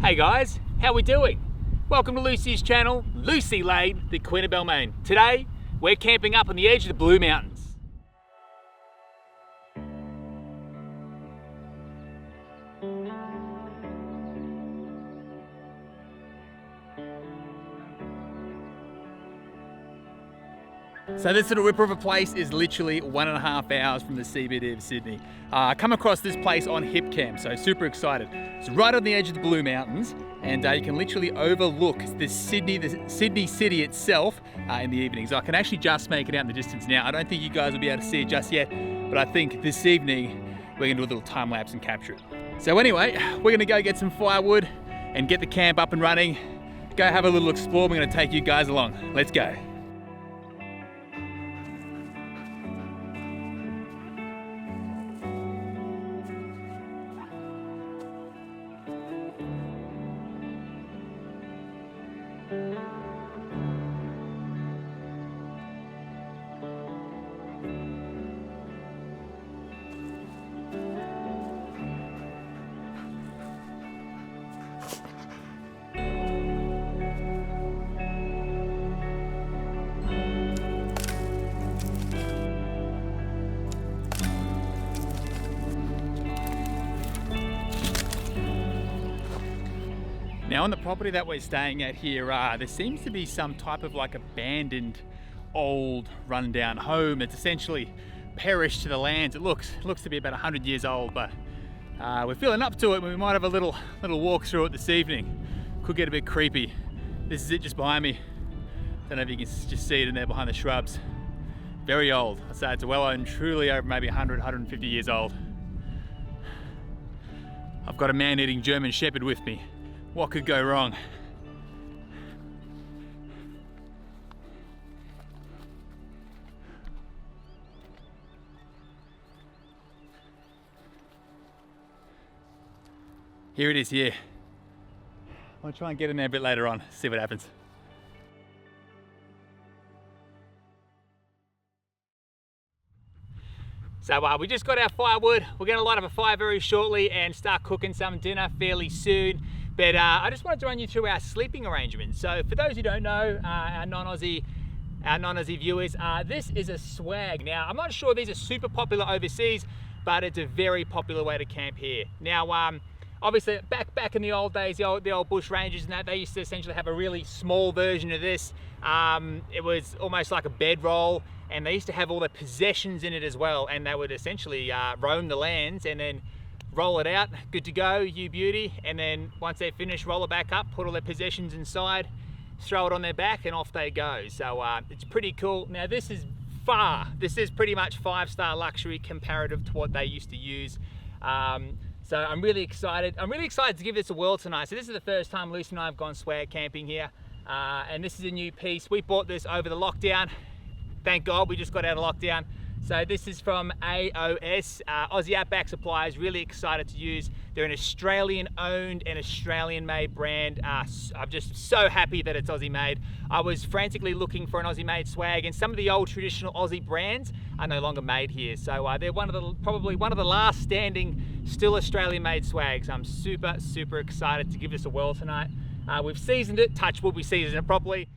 Hey guys, how we doing? Welcome to Lucy's channel, Lucy Lane, the Queen of Balmain. Today, we're camping up on the edge of the Blue Mountains. So this little ripper of a place is literally 1.5 hours from the CBD of Sydney. I come across this place on Hipcamp, so super excited. It's right on the edge of the Blue Mountains, and you can literally overlook the Sydney city itself in the evenings. I can actually just make it out in the distance now. I don't think you guys will be able to see it just yet, but I think this evening we're gonna do a little time lapse and capture it. So anyway, we're gonna go get some firewood and get the camp up and running. Go have a little explore. We're gonna take you guys along. Let's go. Now on the property that we're staying at here, there seems to be some type of like abandoned old rundown home. It's essentially perished to the lands. It looks to be about 100 years old, but we're feeling up to it. We might have a little walk through it this evening. Could get a bit creepy. This is it just behind me. Don't know if you can just see it in there behind the shrubs. Very old. I'd say it's well and truly over maybe 100, 150 years old. I've got a man-eating German Shepherd with me. What could go wrong? Here it is here. I'll try and get in there a bit later on, see what happens. So we just got our firewood. We're gonna light up a fire very shortly and start cooking some dinner fairly soon. But I just wanted to run you through our sleeping arrangements. So for those who don't know, our non-Aussie viewers, this is a swag. Now, I'm not sure these are super popular overseas, but it's a very popular way to camp here. Now, obviously back in the old days, the old bush rangers and that, they used to essentially have a really small version of this. It was almost like a bedroll, and they used to have all their possessions in it as well, and they would essentially roam the lands and then roll it out, good to go, you beauty, and then once they're finished, roll it back up, put all their possessions inside, throw it on their back, and off they go. So it's pretty cool. Now this is pretty much 5-star luxury comparative to what they used to use. So I'm really excited. I'm really excited to give this a whirl tonight. So this is the first time Lucy and I have gone swag camping here, and this is a new piece. We bought this over the lockdown. Thank God we just got out of lockdown. So this is from AOS, Aussie Outback Suppliers. Really excited to use. They're an Australian owned and Australian made brand. I'm just so happy that it's Aussie made. I was frantically looking for an Aussie made swag, and some of the old traditional Aussie brands are no longer made here. So they're probably one of the last standing still Australian made swags. I'm super excited to give this a whirl tonight. We've seasoned it, touch wood, we seasoned it properly.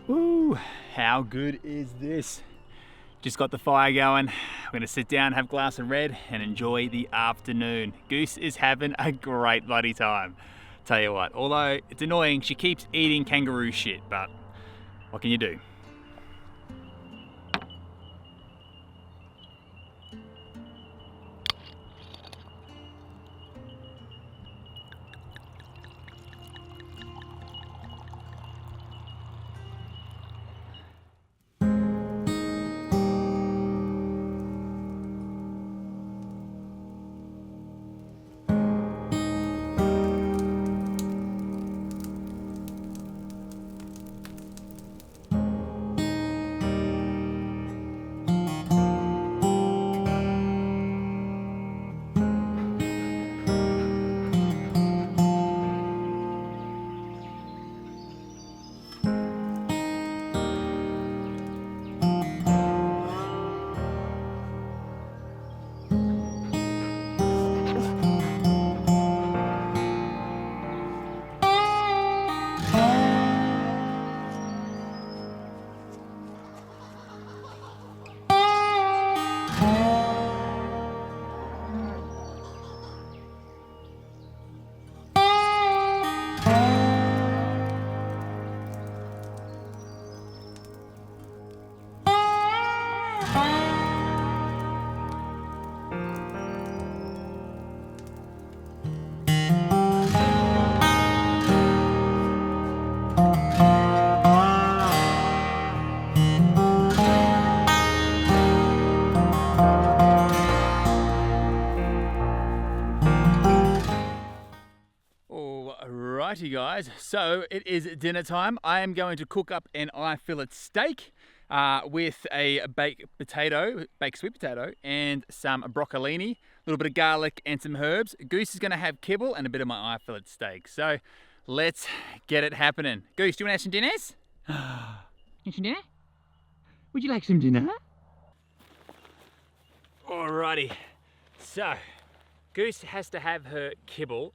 Woo, how good is this? Just got the fire going. We're gonna sit down, have a glass of red and enjoy the afternoon. Goose is having a great bloody time. Tell you what, although it's annoying, she keeps eating kangaroo shit, but what can you do? Alrighty guys, so it is dinner time. I am going to cook up an eye fillet steak with a baked sweet potato, and some broccolini, a little bit of garlic and some herbs. Goose is going to have kibble and a bit of my eye fillet steak. So let's get it happening. Goose, do you want to have some dinners? Want some dinner? Would you like some dinner? Alrighty, so Goose has to have her kibble.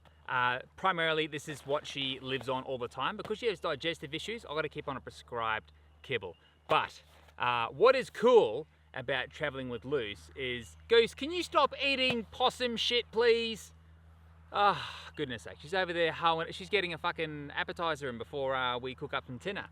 Primarily, this is what she lives on all the time. Because she has digestive issues, I've got to keep on a prescribed kibble. But what is cool about traveling with Luce is, Goose, can you stop eating possum shit, please? Oh, goodness sake. She's over there, she's getting a fucking appetizer in before we cook up some dinner.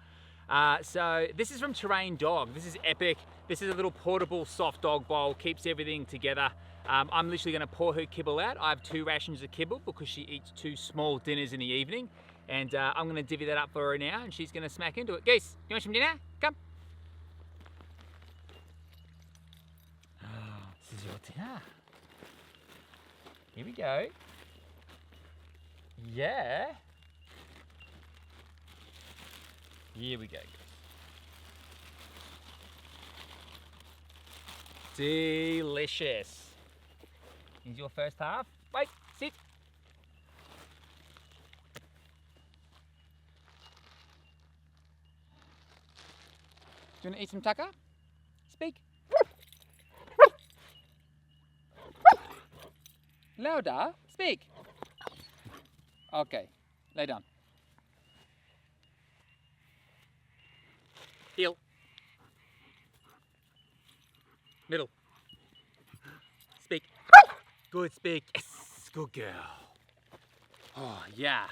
So this is from Terrain Dog. This is epic. This is a little portable soft dog bowl, keeps everything together. I'm literally going to pour her kibble out. I have 2 rations of kibble because she eats 2 small dinners in the evening. And I'm going to divvy that up for her now, and she's going to smack into it. Goose, you want some dinner? Come. Oh, this is your dinner. Here we go. Yeah. Here we go. Delicious. Here's your first half. Wait, sit. Do you want to eat some tucker? Speak. Louder. Speak. Okay, lay down. Heel. Middle. Speak. Good, speak. Yes, good girl. Oh, yeah.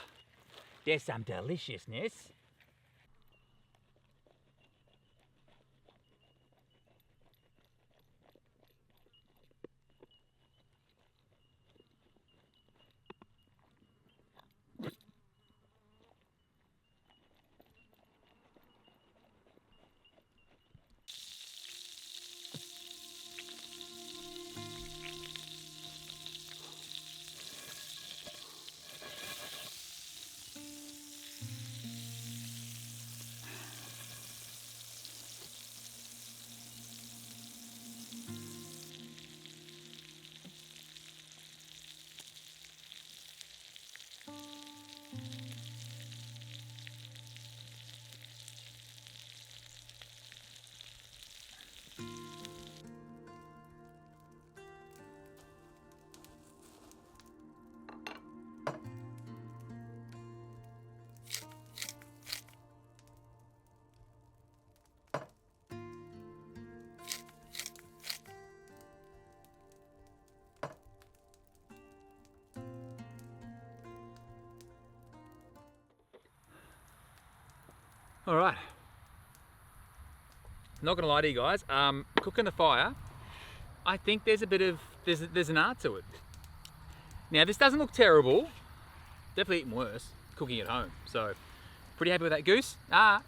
There's some deliciousness. All right. Not gonna lie to you guys, cooking the fire, I think there's a bit of, there's an art to it. Now this doesn't look terrible, definitely eating worse, cooking at home. So pretty happy with that. Goose,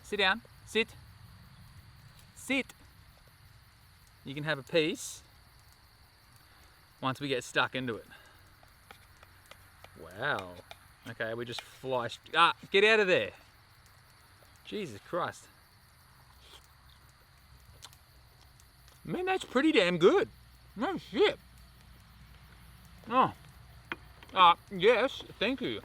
sit down, sit. You can have a piece once we get stuck into it. Wow. Okay, we just flushed. Get out of there. Jesus Christ. Man, that's pretty damn good. No shit. Oh. Yes, thank you.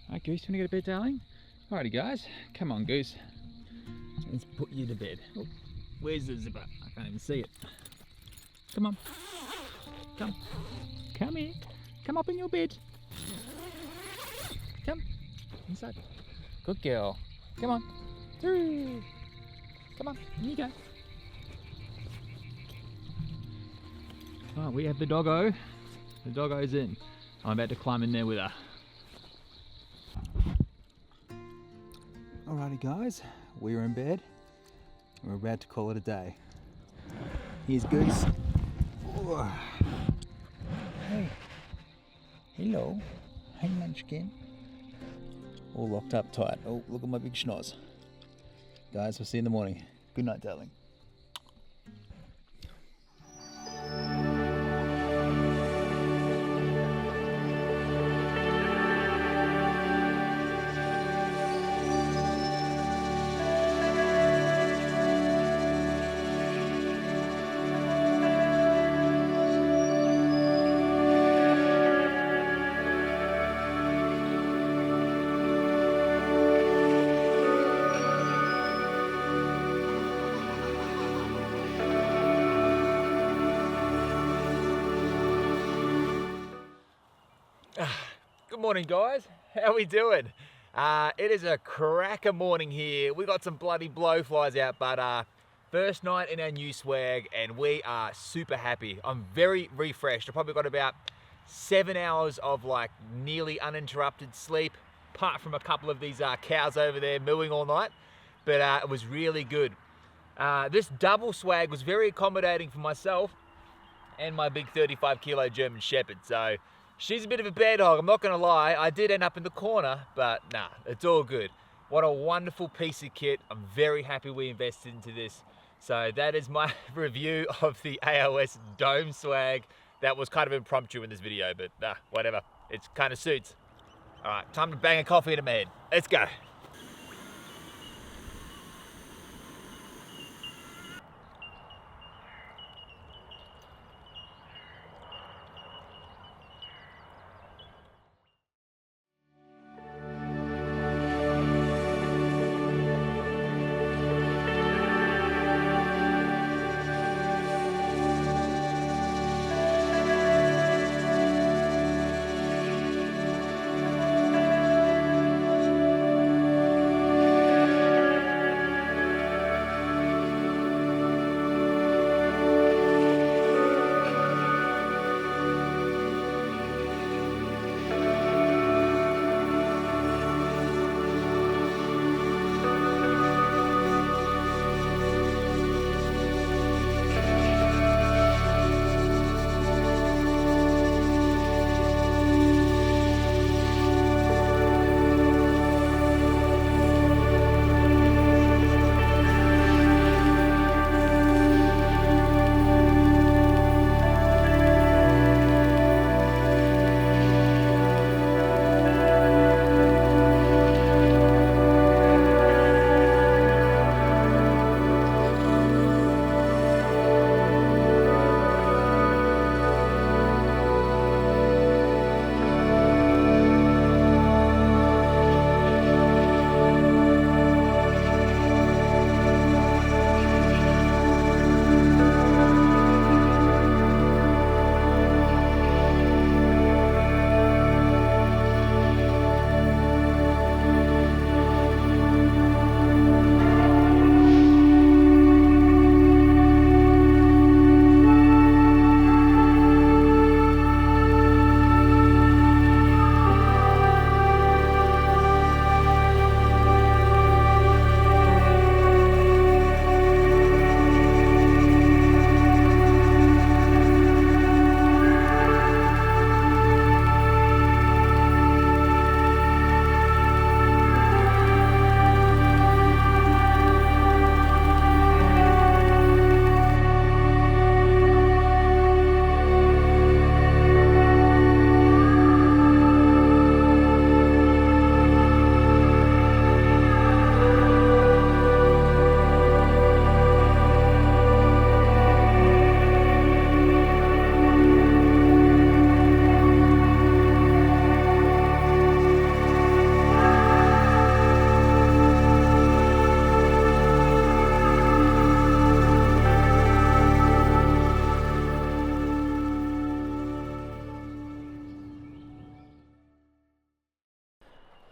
Alright, Goose, you want to go to bed, darling? Alrighty, guys. Come on, Goose. Let's put you to bed. Oh, where's the zipper? I can't even see it. Come on. Come. Come here. Come up in your bed. Come. Inside. Good girl. Come on. Through. Come on. Here you go. Alright, we have the doggo. The doggo's in. I'm about to climb in there with her. Alrighty guys, we are in bed. We're about to call it a day. Here's Goose. Oh. Hey. Hello. Hey Munchkin. All locked up tight. Oh, look at my big schnoz. Guys, we'll see you in the morning. Good night, darling. Good morning, guys. How we doing? It is a cracker morning here. We got some bloody blowflies out, but first night in our new swag, and we are super happy. I'm very refreshed. I probably got about 7 hours of like nearly uninterrupted sleep, apart from a couple of these cows over there mooing all night, but it was really good. This double swag was very accommodating for myself and my big 35 kilo German Shepherd, so she's a bit of a bad hog, I'm not gonna lie. I did end up in the corner, but nah, it's all good. What a wonderful piece of kit. I'm very happy we invested into this. So that is my review of the AOS Dome swag. That was kind of impromptu in this video, but whatever. It kind of suits. All right, time to bang a coffee into my head. Let's go.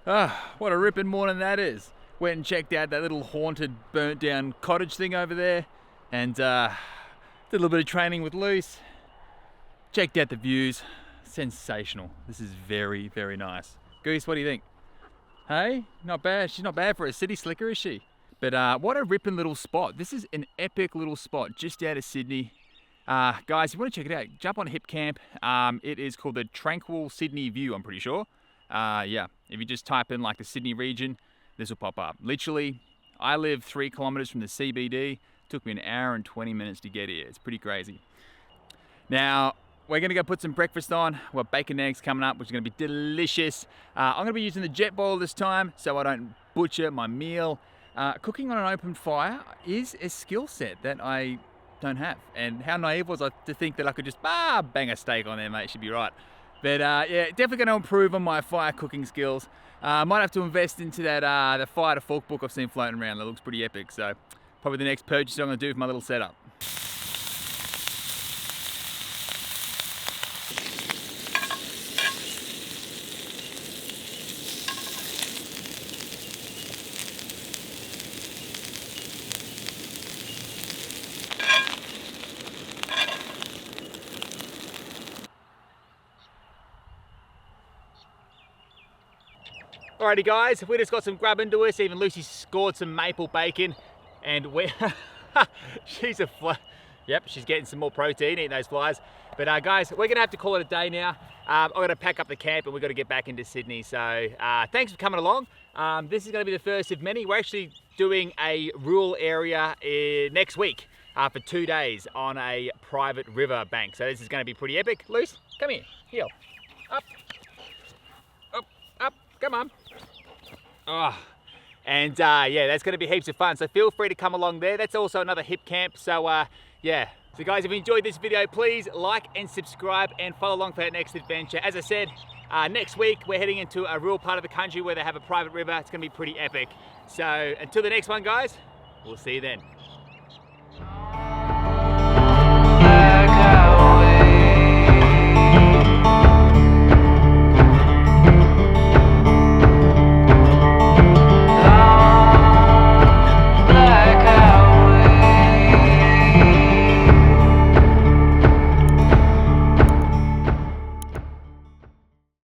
Ah, what a ripping morning that is. Went and checked out that little haunted, burnt down cottage thing over there, and did a little bit of training with Luce. Checked out the views. Sensational. This is very, very nice. Goose, what do you think? Hey, not bad. She's not bad for a city slicker, is she? But what a ripping little spot. This is an epic little spot just out of Sydney. Guys, if you want to check it out, jump on Hipcamp. It is called the Tranquil Sydney View, I'm pretty sure. Yeah, if you just type in like the Sydney region, this will pop up. Literally, I live 3 kilometers from the CBD. Took me an hour and 20 minutes to get here. It's pretty crazy. Now, we're gonna go put some breakfast on. We've got bacon and eggs coming up, which is gonna be delicious. I'm gonna be using the jet bowl this time, so I don't butcher my meal. Cooking on an open fire is a skill set that I don't have. And how naive was I to think that I could just bang a steak on there, mate, should be right. But yeah, definitely gonna improve on my fire cooking skills. Might have to invest into that the fire to fork book I've seen floating around. That looks pretty epic. So probably the next purchase I'm gonna do for my little setup. Alrighty guys, we just got some grub into us. Even Lucy scored some maple bacon, and she's yep, she's getting some more protein eating those flies. But guys, we're gonna have to call it a day now. I've got to pack up the camp and we've got to get back into Sydney. So thanks for coming along. This is gonna be the first of many. We're actually doing a rural area next week for 2 days on a private river bank. So this is gonna be pretty epic. Luce, come here, heel, up, up, up, come on. Oh, and yeah, that's going to be heaps of fun. So feel free to come along there. That's also another Hipcamp. So yeah. So guys, if you enjoyed this video, please like and subscribe and follow along for that next adventure. As I said, next week we're heading into a rural part of the country where they have a private river. It's going to be pretty epic. So until the next one, guys, we'll see you then.